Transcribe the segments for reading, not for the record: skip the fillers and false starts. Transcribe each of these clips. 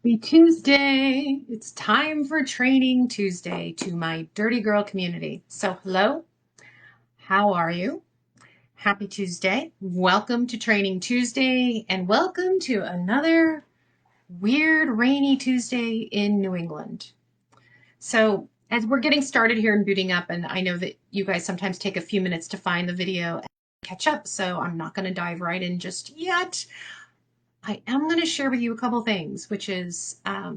Happy Tuesday. It's time for Training Tuesday to my Dirty Girl community. So hello, how are you? Happy Tuesday. Welcome to Training Tuesday and welcome to another weird rainy Tuesday in New England. So as we're getting started here and booting up, and I know that you guys sometimes take a few minutes to find the video and catch up, so I'm not going to dive right in just yet. I am going to share with you a couple things, which is a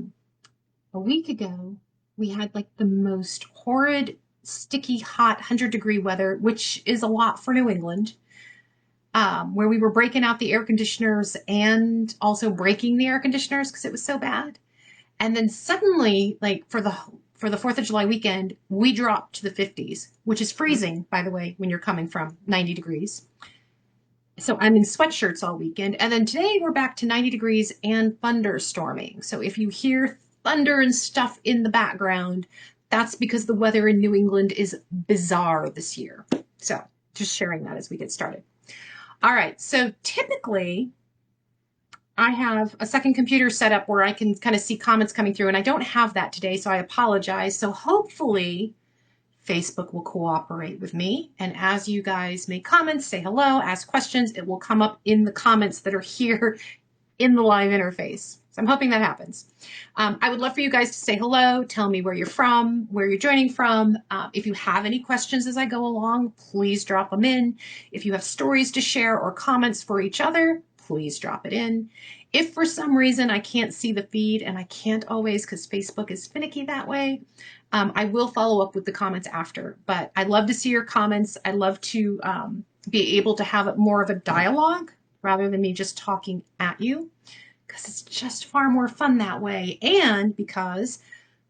week ago, we had like the most horrid, sticky, hot 100-degree weather, which is a lot for New England, where we were breaking out the air conditioners and also breaking the air conditioners because it was so bad. And then suddenly, like for the 4th of July weekend, we dropped to the 50s, which is freezing, by the way, when you're coming from 90 degrees. So I'm in sweatshirts all weekend. And then today we're back to 90 degrees and thunderstorming. So if you hear thunder and stuff in the background, that's because the weather in New England is bizarre this year. So just sharing that as we get started. All right. So typically I have a second computer set up where I can kind of see comments coming through, and I don't have that today. So I apologize. So hopefully Facebook will cooperate with me. And as you guys make comments, say hello, ask questions, it will come up in the comments that are here in the live interface. So I'm hoping that happens. I would love for you guys to say hello, tell me where you're from, where you're joining from. If you have any questions as I go along, please drop them in. If you have stories to share or comments for each other, please drop it in. If for some reason I can't see the feed, and I can't always because Facebook is finicky that way, I will follow up with the comments after, but I love to see your comments. I love to be able to have more of a dialogue rather than me just talking at you, because it's just far more fun that way. And because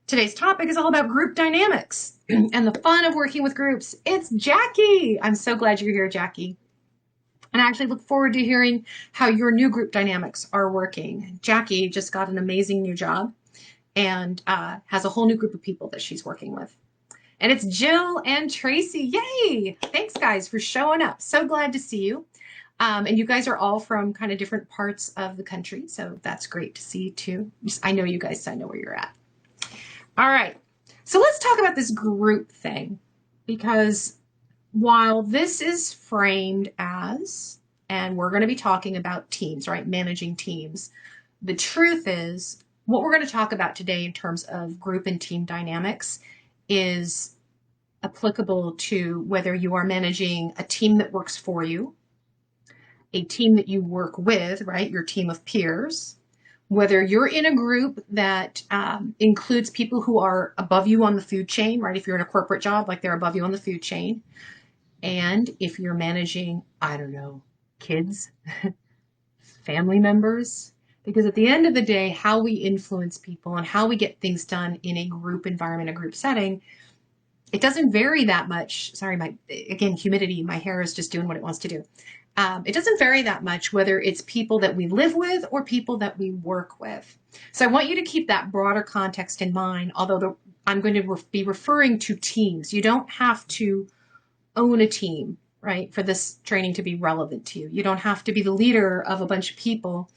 today's topic is all about group dynamics and the fun of working with groups. It's Jackie. I'm so glad you're here, Jackie. And I actually look forward to hearing how your new group dynamics are working. Jackie just got an amazing new job and has a whole new group of people that she's working with. And it's Jill and Tracy. Yay! Thanks, guys, for showing up. So glad to see you. And you guys are all from kind of different parts of the country, so that's great to see, too. I know you guys, I know where you're at. All right, so let's talk about this group thing, because while this is framed as, and we're going to be talking about teams, right, managing teams, the truth is, what we're going to talk about today in terms of group and team dynamics is applicable to whether you are managing a team that works for you, a team that you work with, right, your team of peers, whether you're in a group that includes people who are above you on the food chain, right, if you're in a corporate job, like they're above you on the food chain, and if you're managing, I don't know, kids, family members. Because at the end of the day, how we influence people and how we get things done in a group environment, a group setting, it doesn't vary that much. Sorry, again, humidity, my hair is just doing what it wants to do. It doesn't vary that much whether it's people that we live with or people that we work with. So I want you to keep that broader context in mind, although I'm going to be referring to teams. You don't have to own a team, right, for this training to be relevant to you. You don't have to be the leader of a bunch of people.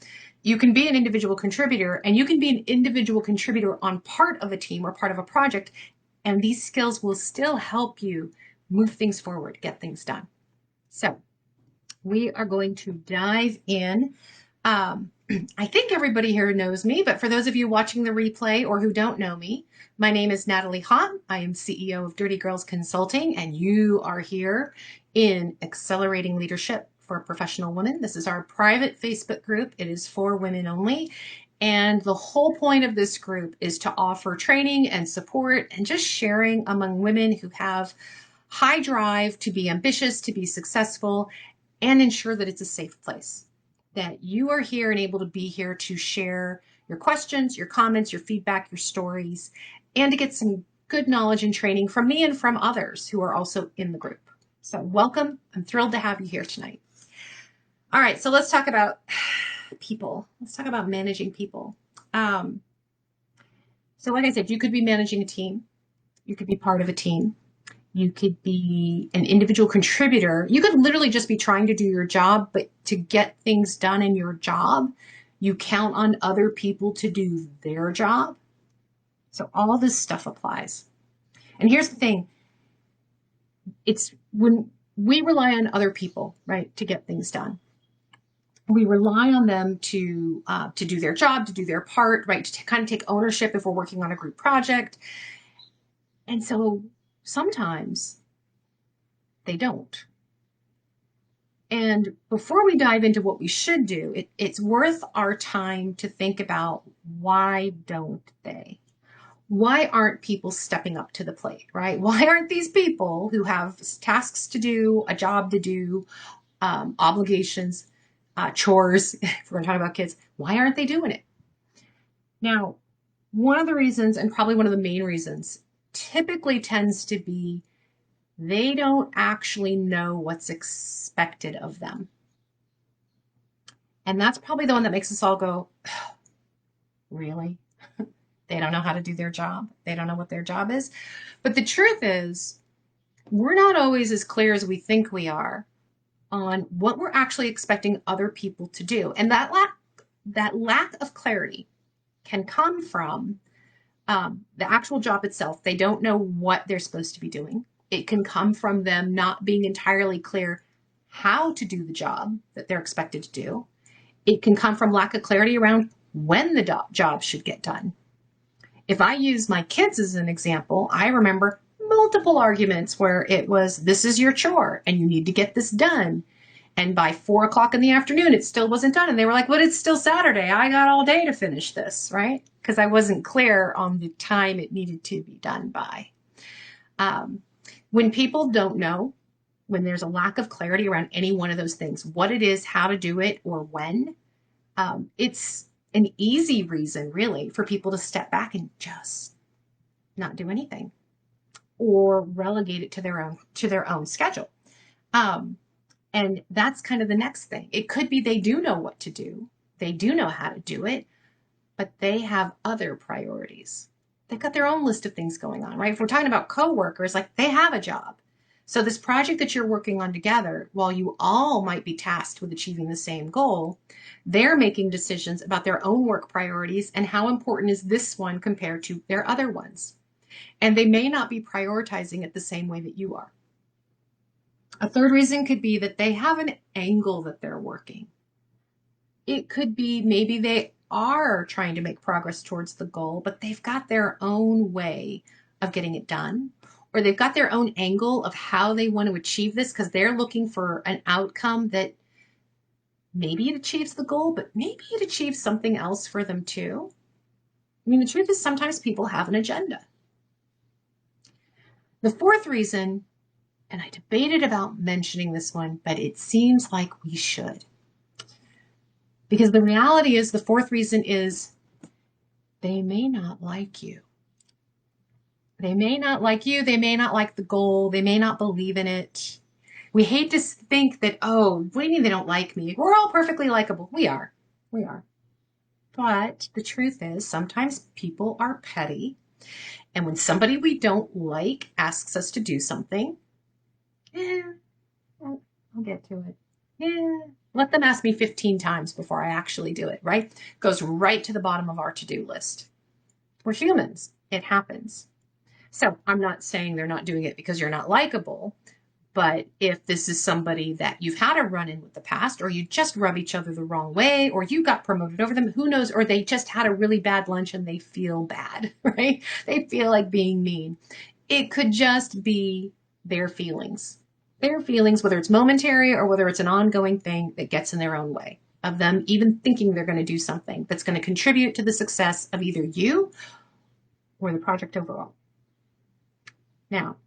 You can be an individual contributor, and you can be an individual contributor on part of a team or part of a project, and these skills will still help you move things forward, get things done. So we are going to dive in. I think everybody here knows me, but for those of you watching the replay or who don't know me, my name is Natalie Hahn. I am CEO of Dirty Girls Consulting, and you are here in Accelerating Leadership for Professional Women. This is our private Facebook group. It is for women only. And the whole point of this group is to offer training and support and just sharing among women who have high drive to be ambitious, to be successful, and ensure that it's a safe place, that you are here and able to be here to share your questions, your comments, your feedback, your stories, and to get some good knowledge and training from me and from others who are also in the group. So welcome. I'm thrilled to have you here tonight. All right, so let's talk about people. Let's talk about managing people. So like I said, you could be managing a team. You could be part of a team. You could be an individual contributor. You could literally just be trying to do your job, but to get things done in your job, You count on other people to do their job. So all this stuff applies. And here's the thing. It's when we rely on other people, right, to get things done. We rely on them to do their job, to do their part, right, to kind of take ownership if we're working on a group project. And so sometimes they don't. And before we dive into what we should do, it's worth our time to think about, why don't they? Why aren't people stepping up to the plate, right? Why aren't these people who have tasks to do, a job to do, obligations, chores, if we're going to talk about kids, why aren't they doing it? Now, one of the reasons, and probably one of the main reasons, typically tends to be they don't actually know what's expected of them. And that's probably the one that makes us all go, really? They don't know how to do their job. They don't know what their job is. But the truth is, we're not always as clear as we think we are on what we're actually expecting other people to do. And that lack of clarity can come from the actual job itself. They don't know what they're supposed to be doing. It can come from them not being entirely clear how to do the job that they're expected to do. It can come from lack of clarity around when the job should get done. If I use my kids as an example, I remember multiple arguments where it was, this is your chore and you need to get this done. And by 4 o'clock in the afternoon, it still wasn't done. And they were like, but it's still Saturday. I got all day to finish this, right? Because I wasn't clear on the time it needed to be done by. When people don't know, when there's a lack of clarity around any one of those things, what it is, how to do it, or when, it's an easy reason, really, for people to step back and just not do anything or relegate it to their own schedule. And that's kind of the next thing. It could be they do know what to do. They do know how to do it, but they have other priorities. They've got their own list of things going on, right? If we're talking about coworkers, like, they have a job. So this project that you're working on together, while you all might be tasked with achieving the same goal, they're making decisions about their own work priorities and how important is this one compared to their other ones. And they may not be prioritizing it the same way that you are. A third reason could be that they have an angle that they're working. It could be maybe they are trying to make progress towards the goal, but they've got their own way of getting it done, or they've got their own angle of how they want to achieve this because they're looking for an outcome that maybe it achieves the goal, but maybe it achieves something else for them too. I mean, the truth is sometimes people have an agenda. The fourth reason, and I debated about mentioning this one, but it seems like we should. Because the reality is, the fourth reason is they may not like you. They may not like you. They may not like the goal. They may not believe in it. We hate to think that, oh, what do you mean they don't like me? We're all perfectly likable. We are. We are. But the truth is, sometimes people are petty. And when somebody we don't like asks us to do something, I'll get to it. Let them ask me 15 times before I actually do it, right? Goes right to the bottom of our to-do list. We're humans. It happens. So I'm not saying they're not doing it because you're not likable, but if this is somebody that you've had a run-in with the past, or you just rub each other the wrong way, or you got promoted over them, who knows, or they just had a really bad lunch and they feel bad, right? They feel like being mean. It could just be their feelings. Their feelings, whether it's momentary or whether it's an ongoing thing that gets in their own way of them even thinking they're going to do something that's going to contribute to the success of either you or the project overall. Now,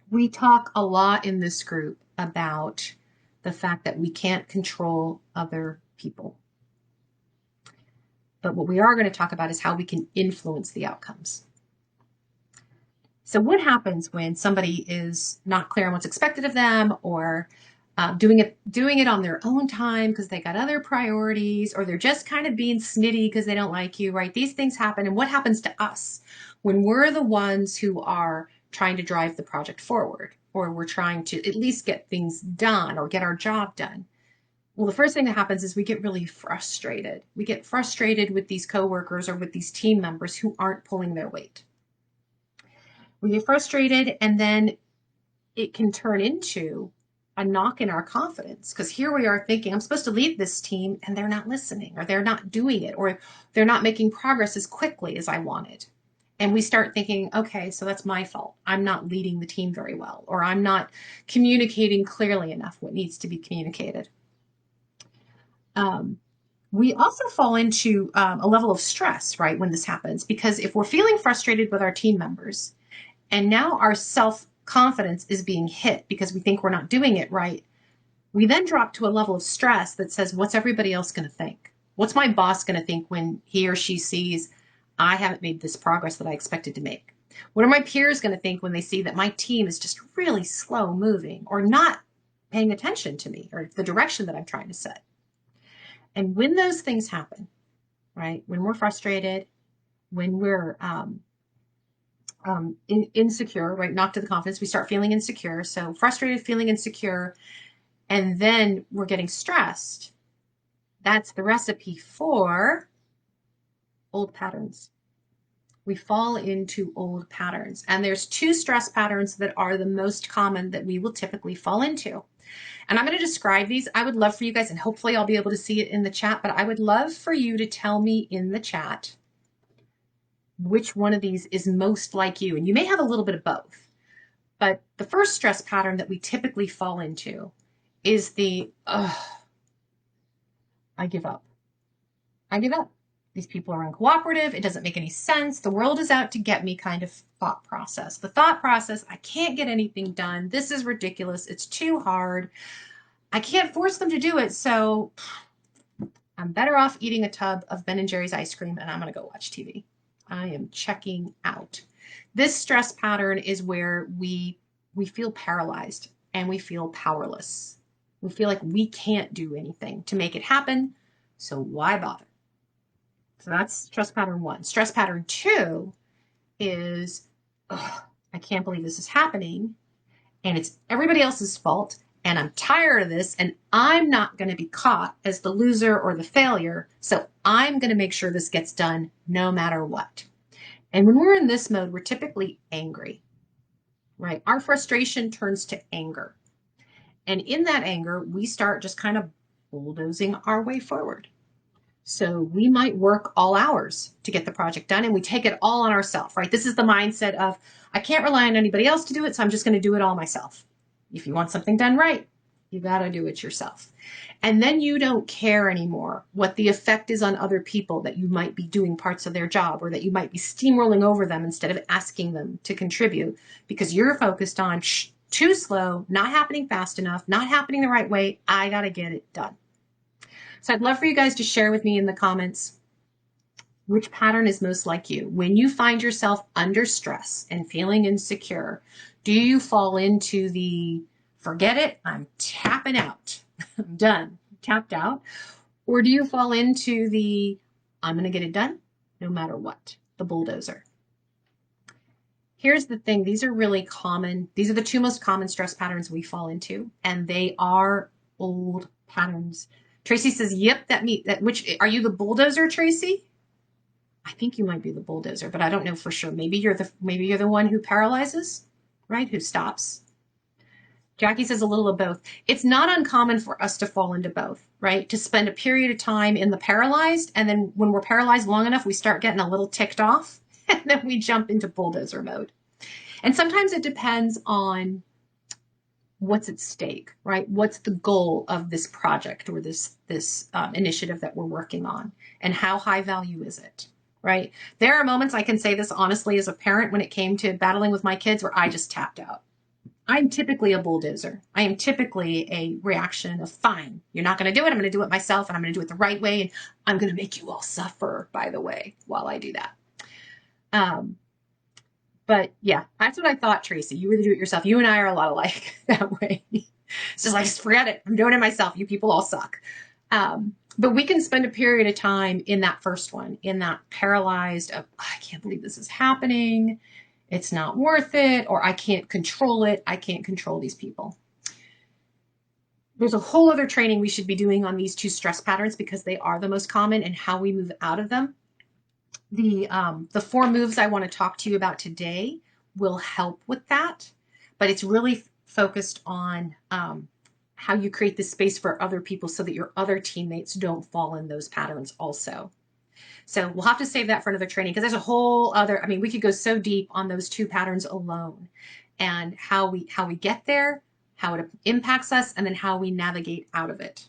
we talk a lot in this group about the fact that we can't control other people. But what we are going to talk about is how we can influence the outcomes. So what happens when somebody is not clear on what's expected of them, or doing it on their own time because they got other priorities, or they're just kind of being snitty because they don't like you, right? These things happen. And what happens to us when we're the ones who are trying to drive the project forward, or we're trying to at least get things done or get our job done? Well, the first thing that happens is we get really frustrated. We get frustrated with these coworkers or with these team members who aren't pulling their weight. We get frustrated, and then it can turn into a knock in our confidence, because here we are thinking, I'm supposed to lead this team and they're not listening, or they're not doing it, or they're not making progress as quickly as I wanted. And we start thinking, okay, so that's my fault. I'm not leading the team very well, or I'm not communicating clearly enough what needs to be communicated. We also fall into a level of stress, right, when this happens, because if we're feeling frustrated with our team members and now our self-confidence is being hit because we think we're not doing it right, we then drop to a level of stress that says, what's everybody else going to think? What's my boss going to think when he or she sees I haven't made this progress that I expected to make? What are my peers going to think when they see that my team is just really slow moving or not paying attention to me or the direction that I'm trying to set? And when those things happen, right, when we're frustrated, when we're insecure, right, knocked to the confidence, we start feeling insecure. So frustrated, feeling insecure, and then we're getting stressed. That's the recipe for old patterns. We fall into old patterns. And there's two stress patterns that are the most common that we will typically fall into. And I'm going to describe these. I would love for you guys, and hopefully I'll be able to see it in the chat, but I would love for you to tell me in the chat which one of these is most like you. And you may have a little bit of both. But the first stress pattern that we typically fall into is the, I give up. I give up. These people are uncooperative. It doesn't make any sense. The world is out to get me kind of thought process. The thought process, I can't get anything done. This is ridiculous. It's too hard. I can't force them to do it. So I'm better off eating a tub of Ben & Jerry's ice cream, and I'm going to go watch TV. I am checking out. This stress pattern is where we feel paralyzed and we feel powerless. We feel like we can't do anything to make it happen. So why bother? So that's stress pattern 1. Stress pattern 2 is, I can't believe this is happening, and it's everybody else's fault, and I'm tired of this, and I'm not going to be caught as the loser or the failure, so I'm going to make sure this gets done no matter what. And when we're in this mode, we're typically angry, right? Our frustration turns to anger. And in that anger, we start just kind of bulldozing our way forward. So we might work all hours to get the project done, and we take it all on ourselves, right? This is the mindset of, I can't rely on anybody else to do it, so I'm just going to do it all myself. If you want something done right, you got to do it yourself. And then you don't care anymore what the effect is on other people, that you might be doing parts of their job, or that you might be steamrolling over them instead of asking them to contribute, because you're focused on too slow, not happening fast enough, not happening the right way. I got to get it done. So I'd love for you guys to share with me in the comments which pattern is most like you. When you find yourself under stress and feeling insecure, do you fall into the forget it, I'm tapping out, I'm done, tapped out? Or do you fall into the I'm going to get it done no matter what, the bulldozer? Here's the thing, these are really common. These are the two most common stress patterns we fall into, and they are old patterns. Tracy says, yep, which, are you the bulldozer, Tracy? I think you might be the bulldozer, but I don't know for sure. Maybe you're the one who paralyzes, right? Who stops. Jackie says a little of both. It's not uncommon for us to fall into both, right? To spend a period of time in the paralyzed, and then when we're paralyzed long enough, we start getting a little ticked off, and then we jump into bulldozer mode. And sometimes it depends on what's at stake, right? What's the goal of this project or this initiative that we're working on, and how high value is it, right? There are moments, I can say this honestly as a parent, when it came to battling with my kids, where I just tapped out. I'm typically a bulldozer. I am typically a reaction of, fine, you're not going to do it. I'm going to do it myself, and I'm going to do it the right way. And I'm going to make you all suffer, by the way, while I do that. But yeah, that's what I thought, Tracy. You were the do-it-yourself. You and I are a lot alike that way. It's just like, just forget it. I'm doing it myself. You people all suck. But we can spend a period of time in that first one, in that paralyzed of, I can't believe this is happening. It's not worth it. Or I can't control it. I can't control these people. There's a whole other training we should be doing on these two stress patterns because they are the most common and how we move out of them. The 4 moves I want to talk to you about today will help with that, but it's really focused on how you create this space for other people so that your other teammates don't fall in those patterns also. So we'll have to save that for another training because there's a whole other, I mean, we could go so deep on those 2 patterns alone and how we get there, how it impacts us, and then how we navigate out of it.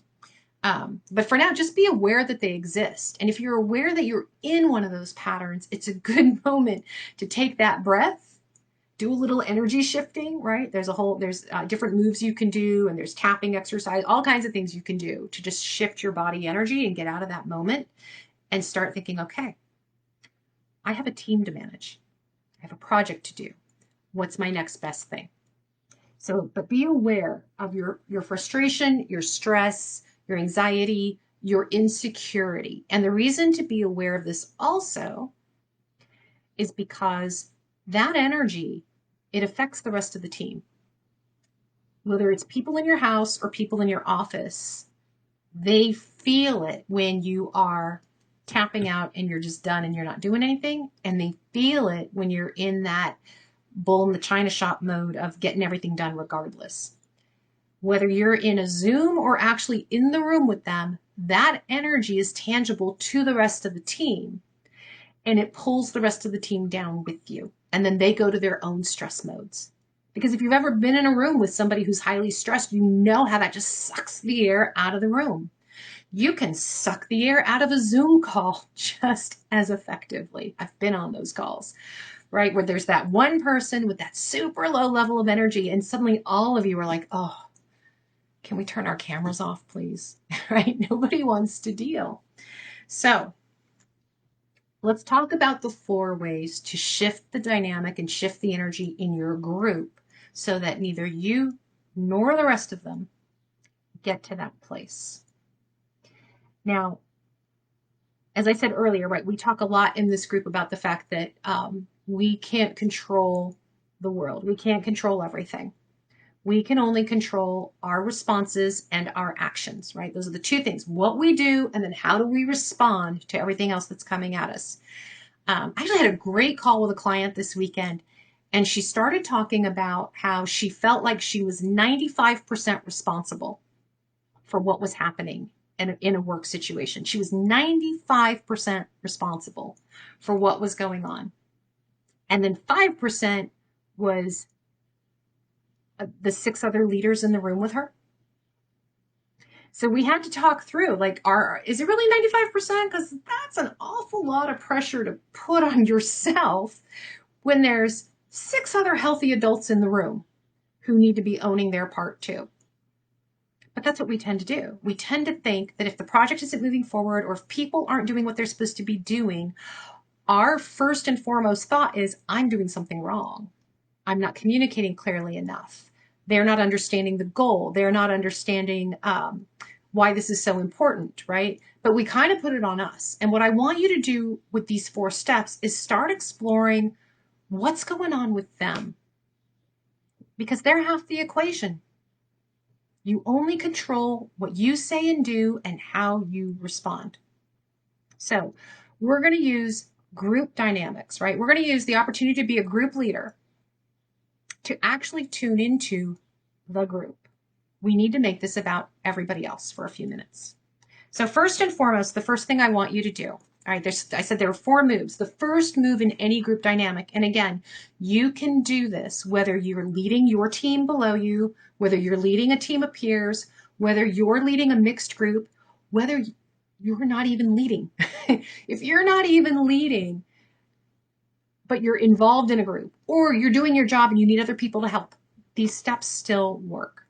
But for now, just be aware that they exist. And if you're aware that you're in one of those patterns, it's a good moment to take that breath, do a little energy shifting, right? There's different moves you can do, and there's tapping exercise, all kinds of things you can do to just shift your body energy and get out of that moment and start thinking, okay, I have a team to manage. I have a project to do. What's my next best thing? So, but be aware of your frustration, your stress, your anxiety, your insecurity. And the reason to be aware of this also is because that energy, it affects the rest of the team. Whether it's people in your house or people in your office, they feel it when you are tapping out and you're just done and you're not doing anything. And they feel it when you're in that bull in the china shop mode of getting everything done regardless. Whether you're in a Zoom or actually in the room with them, that energy is tangible to the rest of the team, and it pulls the rest of the team down with you. And then they go to their own stress modes. Because if you've ever been in a room with somebody who's highly stressed, you know how that just sucks the air out of the room. You can suck the air out of a Zoom call just as effectively. I've been on those calls, right? Where there's that one person with that super low level of energy, and suddenly all of you are like, oh, can we turn our cameras off, please? Right? Nobody wants to deal. So let's talk about the 4 ways to shift the dynamic and shift the energy in your group so that neither you nor the rest of them get to that place. Now, as I said earlier, right, we talk a lot in this group about the fact that we can't control the world. We can't control everything. We can only control our responses and our actions, right? Those are the 2 things, what we do and then how do we respond to everything else that's coming at us. I actually had a great call with a client this weekend, and she started talking about how she felt like she was 95% responsible for what was happening in a work situation. She was 95% responsible for what was going on. And then 5% was the 6 other leaders in the room with her. So we had to talk through, like, is it really 95%? Because that's an awful lot of pressure to put on yourself when there's 6 other healthy adults in the room who need to be owning their part too. But that's what we tend to do. We tend to think that if the project isn't moving forward or if people aren't doing what they're supposed to be doing, our first and foremost thought is, I'm doing something wrong. I'm not communicating clearly enough. They're not understanding the goal. They're not understanding why this is so important, right? But we kind of put it on us. And what I want you to do with these 4 steps is start exploring what's going on with them. Because they're half the equation. You only control what you say and do and how you respond. So we're going to use group dynamics, right? We're going to use the opportunity to be a group leader to actually tune into the group. We need to make this about everybody else for a few minutes. So first and foremost, the first thing I want you to do, all right, I said there are 4 moves. The first move in any group dynamic, and again, you can do this whether you're leading your team below you, whether you're leading a team of peers, whether you're leading a mixed group, whether you're not even leading. If you're not even leading, but you're involved in a group, or you're doing your job and you need other people to help, these steps still work.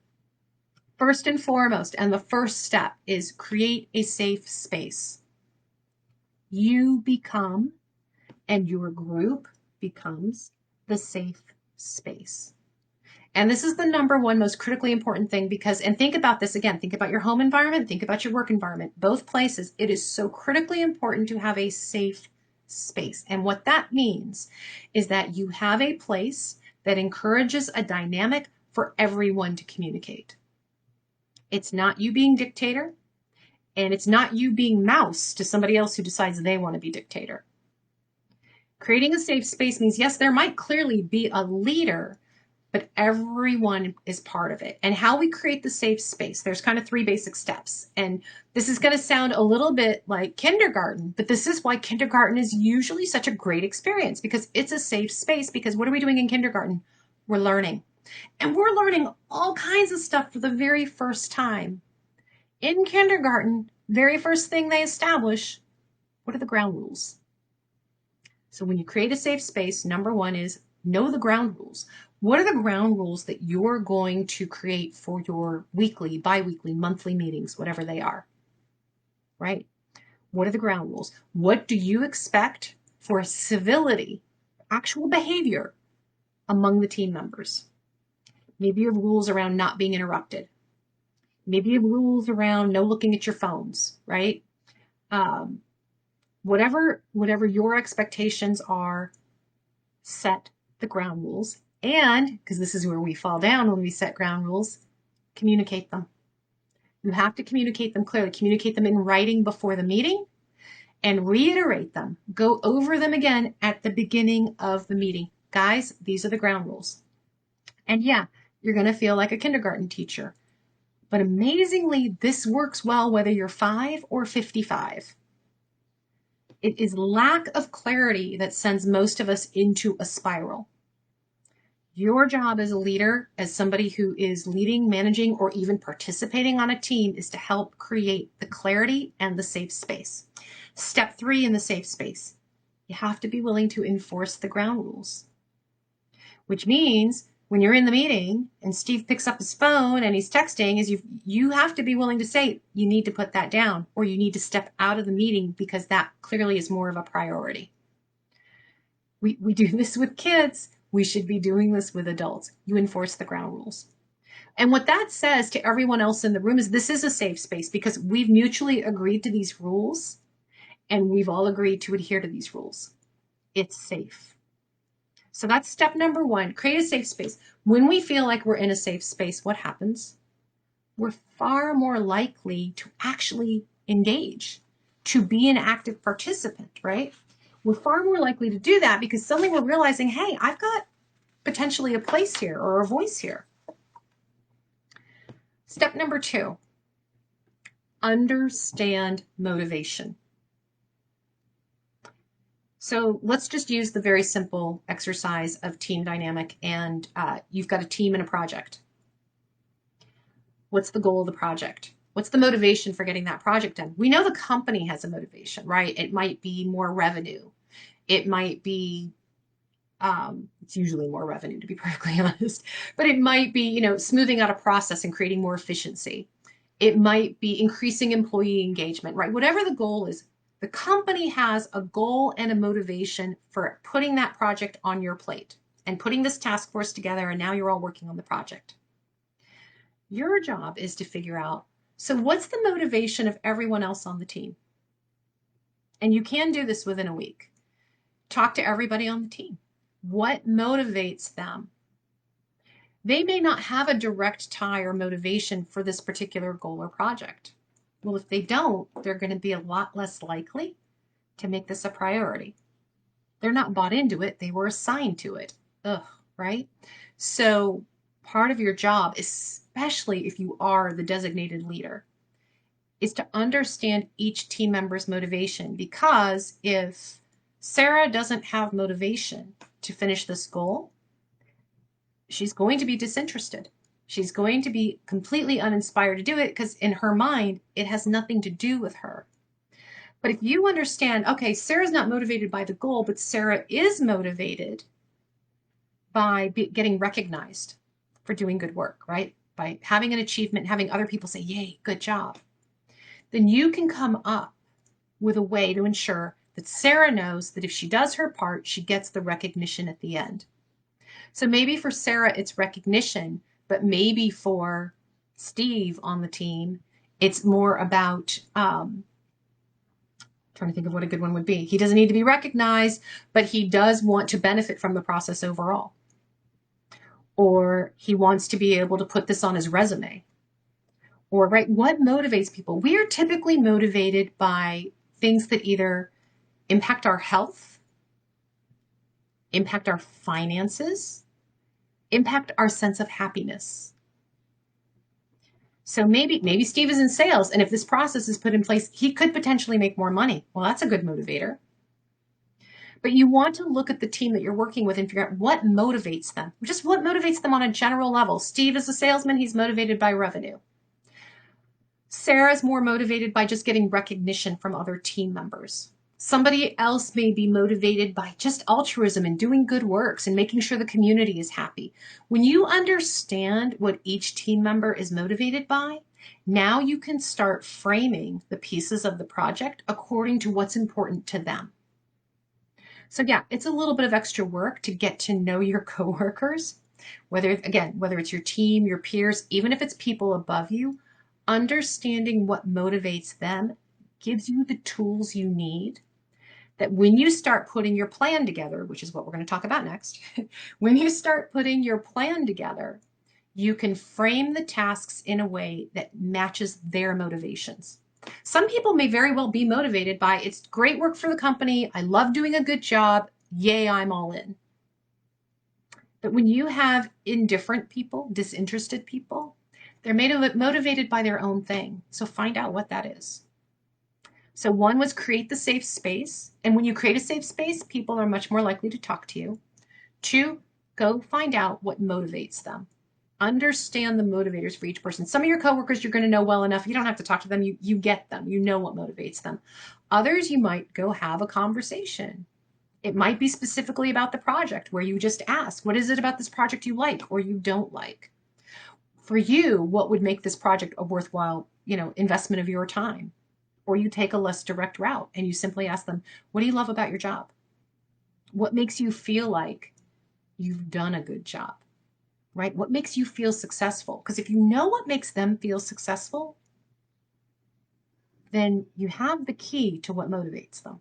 First and foremost, and the first step is create a safe space. You become, and your group becomes, the safe space. And this is the number 1 most critically important thing because, and think about this again, think about your home environment, think about your work environment, both places. It is so critically important to have a safe space. And what that means is that you have a place that encourages a dynamic for everyone to communicate. It's not you being dictator, and it's not you being mouse to somebody else who decides they want to be dictator. Creating a safe space means, yes, there might clearly be a leader, but everyone is part of it. And how we create the safe space, there's kind of 3 basic steps. And this is going to sound a little bit like kindergarten, but this is why kindergarten is usually such a great experience, because it's a safe space. Because what are we doing in kindergarten? We're learning. And we're learning all kinds of stuff for the very first time. In kindergarten, very first thing they establish, what are the ground rules? So when you create a safe space, number 1 is know the ground rules. What are the ground rules that you're going to create for your weekly, bi-weekly, monthly meetings, whatever they are, right? What are the ground rules? What do you expect for civility, actual behavior among the team members? Maybe you have rules around not being interrupted. Maybe you have rules around no looking at your phones, right? Whatever your expectations are, set the ground rules. And, because this is where we fall down when we set ground rules, communicate them. You have to communicate them clearly. Communicate them in writing before the meeting and reiterate them. Go over them again at the beginning of the meeting. Guys, these are the ground rules. And yeah, you're going to feel like a kindergarten teacher. But amazingly, this works well whether you're 5 or 55. It is lack of clarity that sends most of us into a spiral. Your job as a leader, as somebody who is leading, managing, or even participating on a team, is to help create the clarity and the safe space. Step 3 in the safe space, you have to be willing to enforce the ground rules, which means when you're in the meeting and Steve picks up his phone and he's texting, is you have to be willing to say, you need to put that down, or you need to step out of the meeting because that clearly is more of a priority. We do this with kids. We should be doing this with adults. You enforce the ground rules. And what that says to everyone else in the room is this is a safe space because we've mutually agreed to these rules and we've all agreed to adhere to these rules. It's safe. So that's step number 1, create a safe space. When we feel like we're in a safe space, what happens? We're far more likely to actually engage, to be an active participant, right? We're far more likely to do that because suddenly we're realizing, hey, I've got potentially a place here or a voice here. Step number 2, understand motivation. So let's just use the very simple exercise of team dynamic, and you've got a team and a project. What's the goal of the project? What's the motivation for getting that project done? We know the company has a motivation, right? It might be more revenue. It might be, it's usually more revenue to be perfectly honest, but it might be, smoothing out a process and creating more efficiency. It might be increasing employee engagement, right? Whatever the goal is, the company has a goal and a motivation for putting that project on your plate and putting this task force together, and now you're all working on the project. Your job is to figure out, so what's the motivation of everyone else on the team? And you can do this within a week. Talk to everybody on the team. What motivates them? They may not have a direct tie or motivation for this particular goal or project. Well, if they don't, they're going to be a lot less likely to make this a priority. They're not bought into it. They were assigned to it. Right? So part of your job, especially if you are the designated leader, is to understand each team member's motivation. Because if Sarah doesn't have motivation to finish this goal, she's going to be disinterested. She's going to be completely uninspired to do it because in her mind, it has nothing to do with her. But if you understand, okay, Sarah's not motivated by the goal, but Sarah is motivated by getting recognized for doing good work, right? By having an achievement, having other people say, yay, good job. Then you can come up with a way to ensure that Sarah knows that if she does her part, she gets the recognition at the end. So maybe for Sarah, it's recognition, but maybe for Steve on the team, it's more about, trying to think of what a good one would be. He doesn't need to be recognized, but he does want to benefit from the process overall. Or he wants to be able to put this on his resume. Or, right, what motivates people? We are typically motivated by things that either impact our health, impact our finances, impact our sense of happiness. So maybe Steve is in sales, and if this process is put in place, he could potentially make more money. Well, that's a good motivator. But you want to look at the team that you're working with and figure out what motivates them. Just what motivates them on a general level. Steve is a salesman, he's motivated by revenue. Sarah's more motivated by just getting recognition from other team members. Somebody else may be motivated by just altruism and doing good works and making sure the community is happy. When you understand what each team member is motivated by, now you can start framing the pieces of the project according to what's important to them. So yeah, it's a little bit of extra work to get to know your coworkers, whether it's your team, your peers, even if it's people above you. Understanding what motivates them gives you the tools you need that when you start putting your plan together, which is what we're going to talk about next, when you start putting your plan together, you can frame the tasks in a way that matches their motivations. Some people may very well be motivated by, it's great work for the company, I love doing a good job, yay, I'm all in. But when you have indifferent people, disinterested people, they're motivated by their own thing. So find out what that is. So one was create the safe space. And when you create a safe space, people are much more likely to talk to you. 2, go find out what motivates them. Understand the motivators for each person. Some of your coworkers you're going to know well enough. You don't have to talk to them. You get them. You know what motivates them. Others, you might go have a conversation. It might be specifically about the project where you just ask, what is it about this project you like or you don't like? For you, what would make this project a worthwhile, investment of your time? Or you take a less direct route and you simply ask them, what do you love about your job? What makes you feel like you've done a good job, right? What makes you feel successful? Because if you know what makes them feel successful, then you have the key to what motivates them.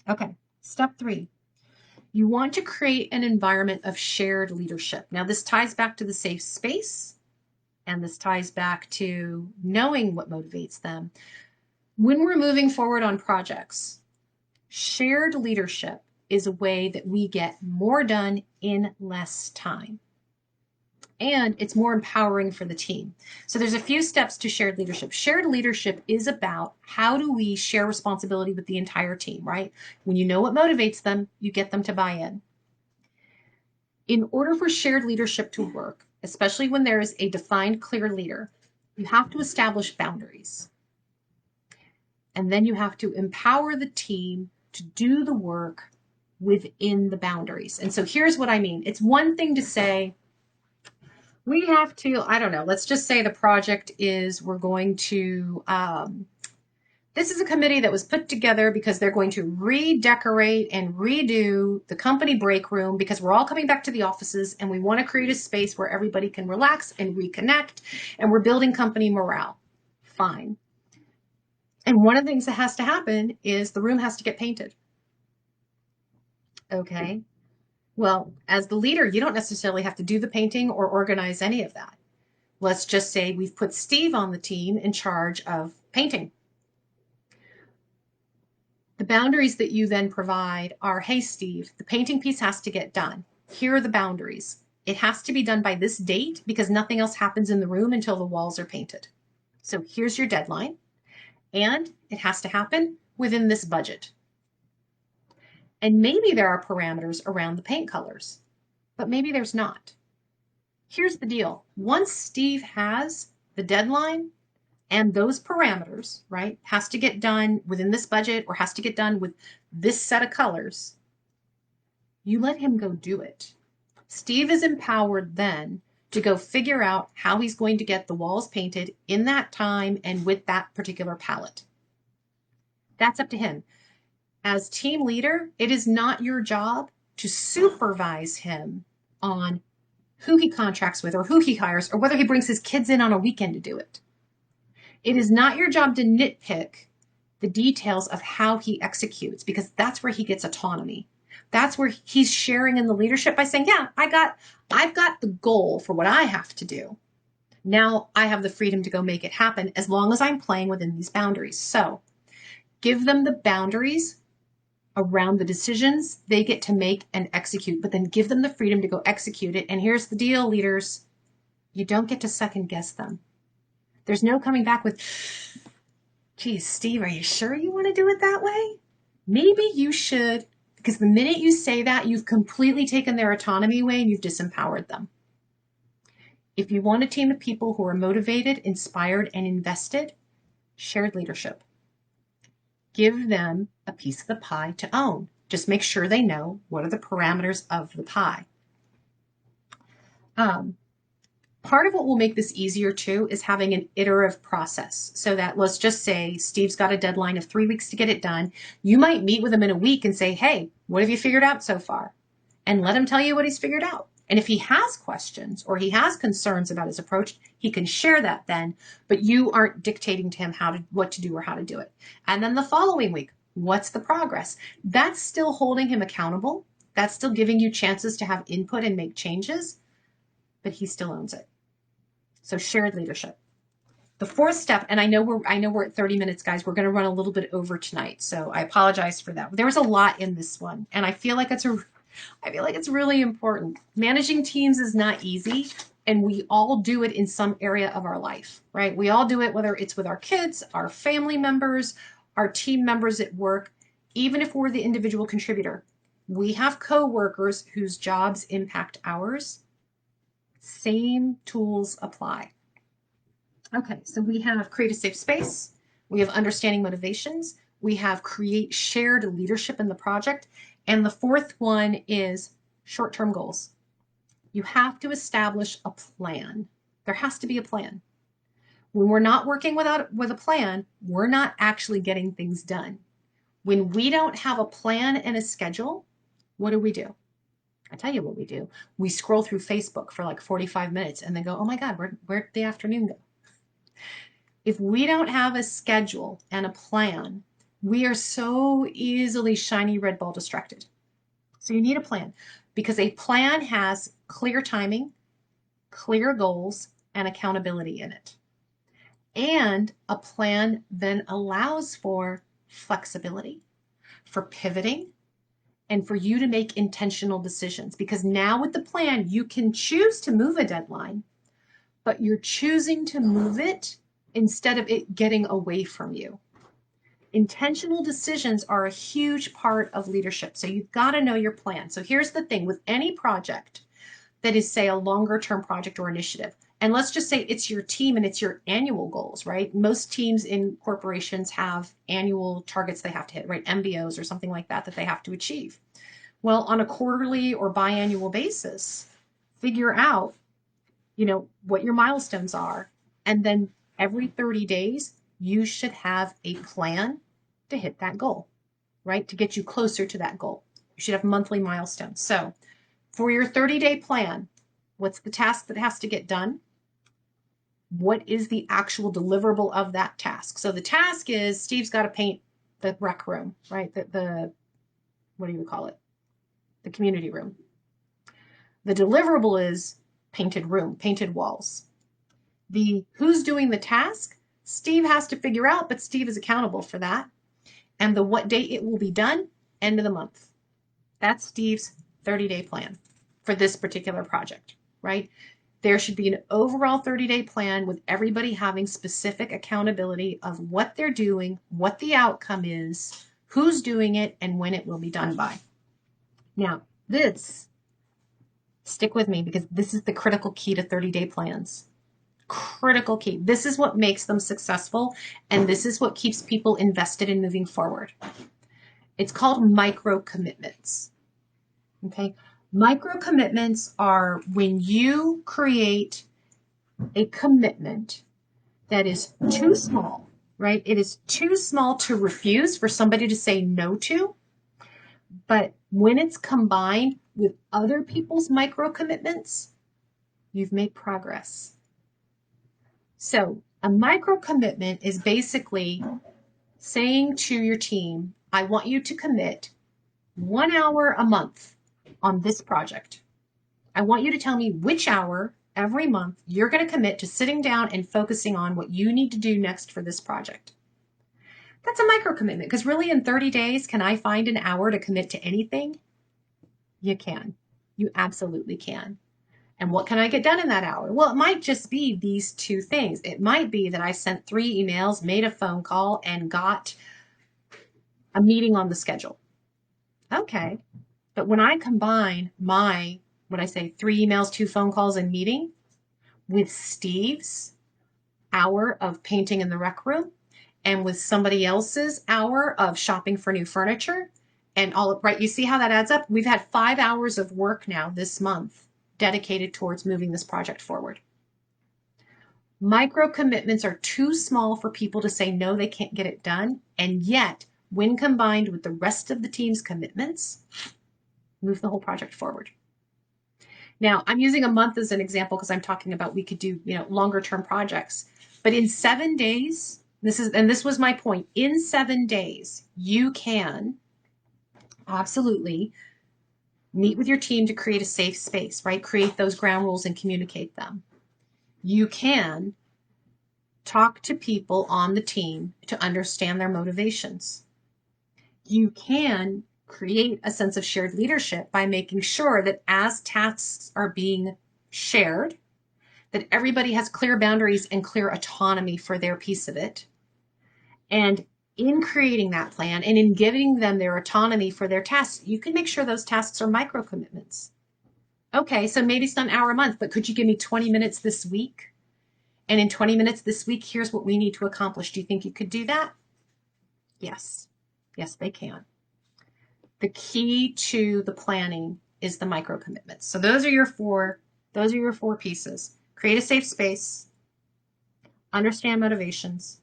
Okay, step 3. You want to create an environment of shared leadership. Now, this ties back to the safe space, and this ties back to knowing what motivates them. When we're moving forward on projects, shared leadership is a way that we get more done in less time. And it's more empowering for the team. So there's a few steps to shared leadership. Shared leadership is about how do we share responsibility with the entire team, right? When you know what motivates them, you get them to buy in. In order for shared leadership to work, especially when there is a defined, clear leader, you have to establish boundaries. And then you have to empower the team to do the work within the boundaries. And so here's what I mean. It's one thing to say, we have to, I don't know, let's just say the project is we're going to, this is a committee that was put together because they're going to redecorate and redo the company break room because we're all coming back to the offices and we want to create a space where everybody can relax and reconnect and we're building company morale. Fine. And one of the things that has to happen is the room has to get painted. Okay. Well, as the leader, you don't necessarily have to do the painting or organize any of that. Let's just say we've put Steve on the team in charge of painting. The boundaries that you then provide are, hey, Steve, the painting piece has to get done. Here are the boundaries. It has to be done by this date because nothing else happens in the room until the walls are painted. So here's your deadline. And it has to happen within this budget. And maybe there are parameters around the paint colors, but maybe there's not. Here's the deal. Once Steve has the deadline and those parameters, right, has to get done within this budget or has to get done with this set of colors, you let him go do it. Steve is empowered then to go figure out how he's going to get the walls painted in that time and with that particular palette. That's up to him. As team leader, it is not your job to supervise him on who he contracts with or who he hires or whether he brings his kids in on a weekend to do it. It is not your job to nitpick the details of how he executes because that's where he gets autonomy. That's where he's sharing in the leadership by saying, yeah, I've got the goal for what I have to do. Now I have the freedom to go make it happen as long as I'm playing within these boundaries. So give them the boundaries around the decisions they get to make and execute, but then give them the freedom to go execute it. And here's the deal, leaders. You don't get to second guess them. There's no coming back with, geez, Steve, are you sure you want to do it that way? Maybe you should, because the minute you say that, you've completely taken their autonomy away and you've disempowered them. If you want a team of people who are motivated, inspired, and invested, shared leadership. Give them a piece of the pie to own. Just make sure they know what are the parameters of the pie. Part of what will make this easier too is having an iterative process. So that, let's just say Steve's got a deadline of 3 weeks to get it done. You might meet with him in a week and say, hey, what have you figured out so far? And let him tell you what he's figured out. And if he has questions or he has concerns about his approach, he can share that then, but you aren't dictating to him what to do or how to do it. And then the following week, what's the progress? That's still holding him accountable. That's still giving you chances to have input and make changes, but he still owns it. So shared leadership. The fourth step, and I know we're at 30 minutes, guys. We're going to run a little bit over tonight, so I apologize for that. There was a lot in this one, and I feel like it's really important. Managing teams is not easy, and we all do it in some area of our life, right? We all do it, whether it's with our kids, our family members, our team members at work, even if we're the individual contributor. We have coworkers whose jobs impact ours. Same tools apply. Okay, so we have create a safe space. We have understanding motivations. We have create shared leadership in the project. And the fourth one is short-term goals. You have to establish a plan. There has to be a plan. When we're not working with a plan, we're not actually getting things done. When we don't have a plan and a schedule, what do? I tell you what we do. We scroll through Facebook for like 45 minutes and then go, oh my God, where'd the afternoon go? If we don't have a schedule and a plan, we are so easily shiny red ball distracted. So you need a plan, because a plan has clear timing, clear goals, and accountability in it. And a plan then allows for flexibility, for pivoting, and for you to make intentional decisions. Because now with the plan, you can choose to move a deadline, but you're choosing to move it instead of it getting away from you. Intentional decisions are a huge part of leadership. So you've got to know your plan. So here's the thing with any project that is, say, a longer term project or initiative. And let's just say it's your team and it's your annual goals, right? Most teams in corporations have annual targets they have to hit, right? MBOs or something like that they have to achieve. Well, on a quarterly or biannual basis, figure out, what your milestones are. And then every 30 days, you should have a plan to hit that goal, right? To get you closer to that goal. You should have monthly milestones. So for your 30-day plan, what's the task that has to get done? What is the actual deliverable of that task? So the task is Steve's got to paint the rec room, right? The what do you call it? The community room. The deliverable is painted room, painted walls. The who's doing the task, Steve has to figure out, but Steve is accountable for that. And the what date it will be done, end of the month. That's Steve's 30-day plan for this particular project, right? There should be an overall 30-day plan with everybody having specific accountability of what they're doing, what the outcome is, who's doing it, and when it will be done by. Now, stick with me, because this is the critical key to 30-day plans. Critical key. This is what makes them successful, and this is what keeps people invested in moving forward. It's called micro commitments. Okay? Micro commitments are when you create a commitment that is too small, right? It is too small to refuse for somebody to say no to, but when it's combined with other people's micro commitments, you've made progress. So a micro commitment is basically saying to your team, I want you to commit 1 hour a month on this project. I want you to tell me which hour every month, you're going to commit to sitting down and focusing on what you need to do next for this project. That's a micro commitment, because really in 30 days, can I find an hour to commit to anything? You can. You absolutely can. And what can I get done in that hour? Well, it might just be these two things. It might be that I sent 3 emails, made a phone call, and got a meeting on the schedule. Okay. But when I combine when I say 3 emails, 2 phone calls, and meeting with Steve's hour of painting in the rec room and with somebody else's hour of shopping for new furniture and right, you see how that adds up? We've had 5 hours of work now this month dedicated towards moving this project forward. Micro commitments are too small for people to say no, they can't get it done. And yet, when combined with the rest of the team's commitments, move the whole project forward. Now, I'm using a month as an example because I'm talking about we could do, longer term projects. But in 7 days, this was my point, in 7 days, you can absolutely meet with your team to create a safe space, right? Create those ground rules and communicate them. You can talk to people on the team to understand their motivations. You can create a sense of shared leadership by making sure that as tasks are being shared, that everybody has clear boundaries and clear autonomy for their piece of it. And in creating that plan and in giving them their autonomy for their tasks, you can make sure those tasks are micro commitments. Okay, so maybe it's not an hour a month, but could you give me 20 minutes this week? And in 20 minutes this week, here's what we need to accomplish. Do you think you could do that? Yes. Yes, they can. The key to the planning is the micro commitments. So those are your 4 pieces. Create a safe space, understand motivations,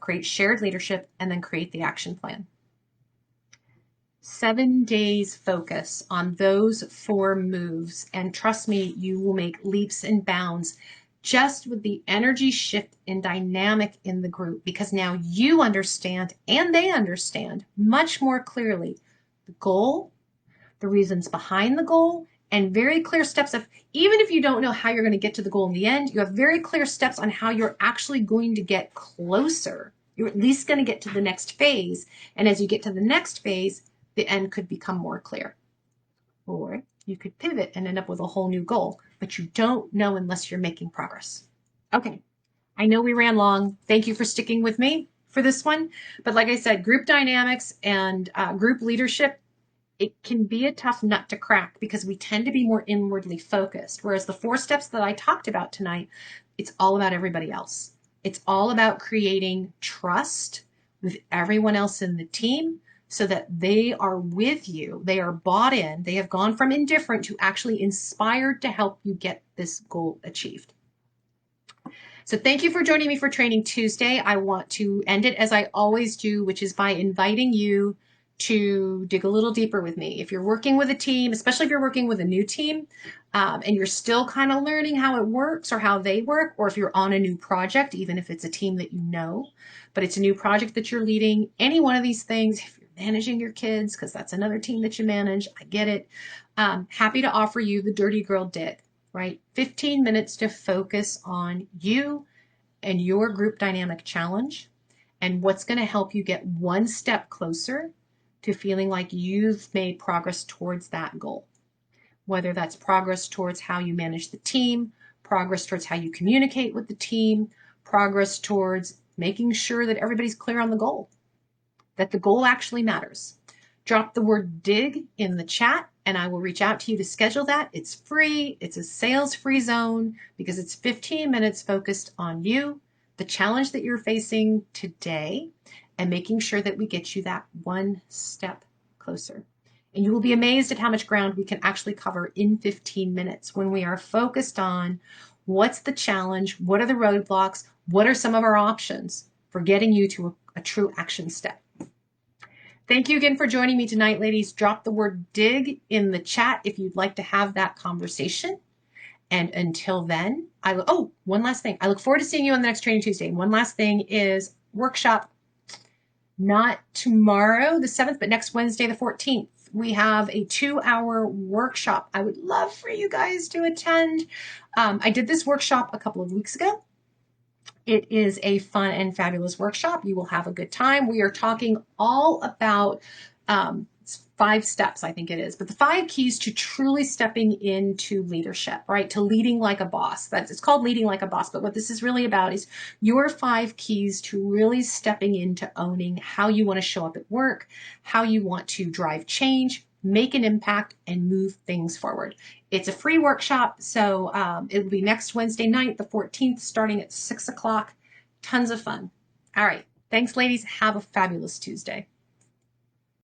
create shared leadership, and then create the action plan. 7 days focus on those 4 moves, and trust me, you will make leaps and bounds just with the energy shift and dynamic in the group, because now you understand and they understand much more clearly the goal, the reasons behind the goal, and very clear steps of, even if you don't know how you're going to get to the goal in the end, you have very clear steps on how you're actually going to get closer. You're at least going to get to the next phase. And as you get to the next phase, the end could become more clear. Or you could pivot and end up with a whole new goal, but you don't know unless you're making progress. Okay, I know we ran long. Thank you for sticking with me for this one. But like I said, group dynamics and group leadership, it can be a tough nut to crack because we tend to be more inwardly focused. Whereas the 4 steps that I talked about tonight, it's all about everybody else. It's all about creating trust with everyone else in the team so that they are with you. They are bought in. They have gone from indifferent to actually inspired to help you get this goal achieved. So thank you for joining me for Training Tuesday. I want to end it as I always do, which is by inviting you to dig a little deeper with me. If you're working with a team, especially if you're working with a new team, and you're still kind of learning how it works or how they work, or if you're on a new project, even if it's a team that you know, but it's a new project that you're leading, any one of these things, if you're managing your kids, because that's another team that you manage, I get it. Happy to offer you the Dirty Girl Dig, right? 15 minutes to focus on you and your group dynamic challenge and what's going to help you get one step closer to feeling like you've made progress towards that goal. Whether that's progress towards how you manage the team, progress towards how you communicate with the team, progress towards making sure that everybody's clear on the goal, that the goal actually matters. Drop the word dig in the chat and I will reach out to you to schedule that. It's free. It's a sales-free zone because it's 15 minutes focused on you, the challenge that you're facing today, and making sure that we get you that one step closer. And you will be amazed at how much ground we can actually cover in 15 minutes when we are focused on what's the challenge, what are the roadblocks, what are some of our options for getting you to a true action step. Thank you again for joining me tonight, ladies. Drop the word dig in the chat if you'd like to have that conversation. And until then, one last thing. I look forward to seeing you on the next Training Tuesday. And one last thing is workshop. Not tomorrow, the 7th, but next Wednesday, the 14th. We have a 2-hour workshop. I would love for you guys to attend. I did this workshop a couple of weeks ago. It is a fun and fabulous workshop. You will have a good time. We are talking all about 5 steps, I think it is, but the 5 keys to truly stepping into leadership, right? To leading like a boss. It's called leading like a boss, but what this is really about is your 5 keys to really stepping into owning how you want to show up at work, how you want to drive change, make an impact, and move things forward. It's a free workshop, so it will be next Wednesday night, the 14th, starting at 6 o'clock. Tons of fun. All right. Thanks, ladies. Have a fabulous Tuesday.